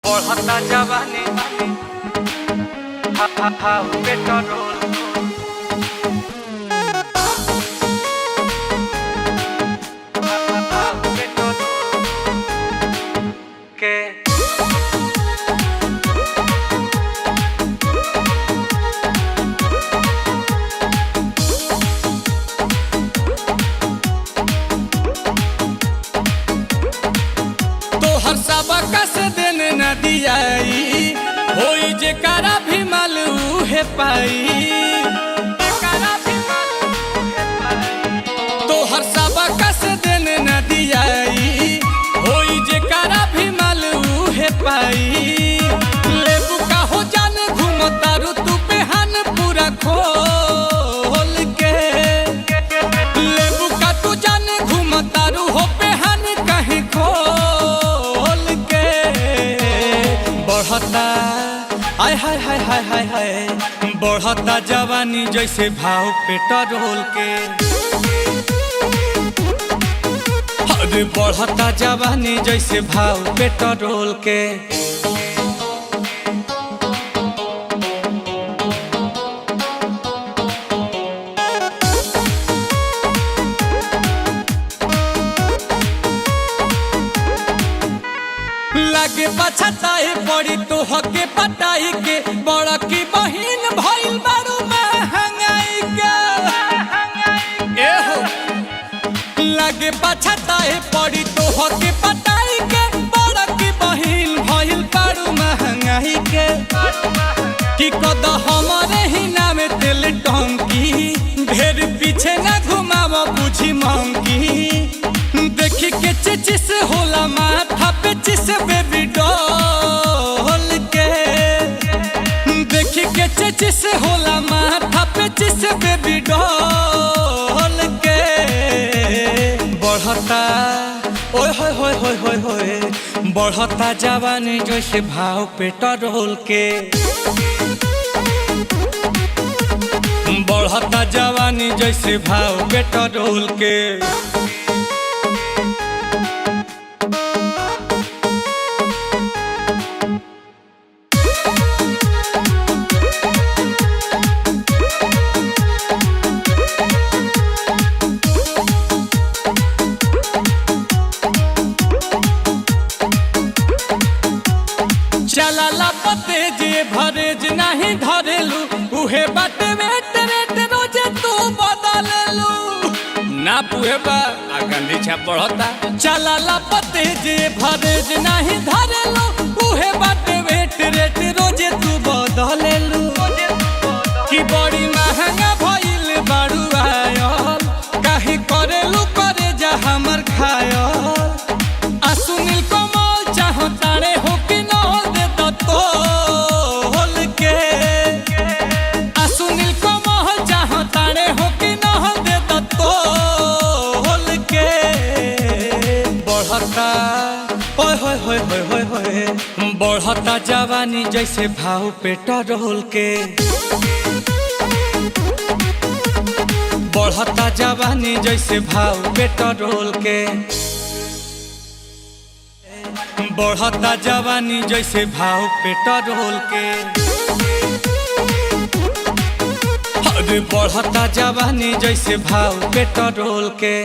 बढ़ता जवानी पेट्रोल के तोहर सबका से देने न दियाई होई जे करा भी मालू है पाई। तोहर सबका से देने न दियाई होई जे करा भी मालू है पाई। लेबू का हो जाने घूमतारू तू बेहान पूरा खोल के। लेबू का तू जाने घूमतारू हो बेहान कहीं खोल के। बढ़ता हाय हाय हाय हाय हाय हाय बढ़ता जवानी जैसे भाव पेट्रोल के। अरे बढ़ता जवानी जैसे भाव पेट्रोल के। लागे पछताए पड़ी तो हके पटाई के बड़ा की बहिन भइल बारू महंगाई के। एहो लागे पछताए पड़ी तो हके पटाई के बड़ा की बहिन भइल बारू महंगाई के। कि कद हमारे ही नाम तेल टंकी ढेर पीछे न घुमाव बुझी मंकी। देखी के चिचिस होला माथा पे चिस बेबी डॉल के। देखी के चिचिस होला माथा पे चिस बेबी डॉल के। बढ़ता ओए होए होए होए होए होए बढ़ता जवानी जैसे भाव पेट्रोल के। बढ़ता जवानी जैसे भाव पेट्रोल के। चला पते जे भरेज नहीं धरेलू उहे बाटे वेट रेट रोजे तू बदललू ना पुहे बा आ गंदी छा बढ़ता। चला पते जे भरेज नहीं धरेलू उहे बाटे वेट रेट रोजे तू बदललू। कि बड़ी महंगा भइल बारू आयल काहे करेलू करे जा हमर खायल। आ सुनील कमल चाहो तारे हो कि न तोल के। आ सुनील कमल चाहो तारे हो कि न दे तोल के। बढ़ता ओए होए होए होए होए होए बढ़ता जवानी जैसे भाव पेट्रोल के। बढ़ता जवानी जैसे भाव पेट्रोल के। बढ़ता जवानी जैसे भाव पेट्रोल के। अरे बढ़ता जवानी जैसे भाव पेट्रोल के।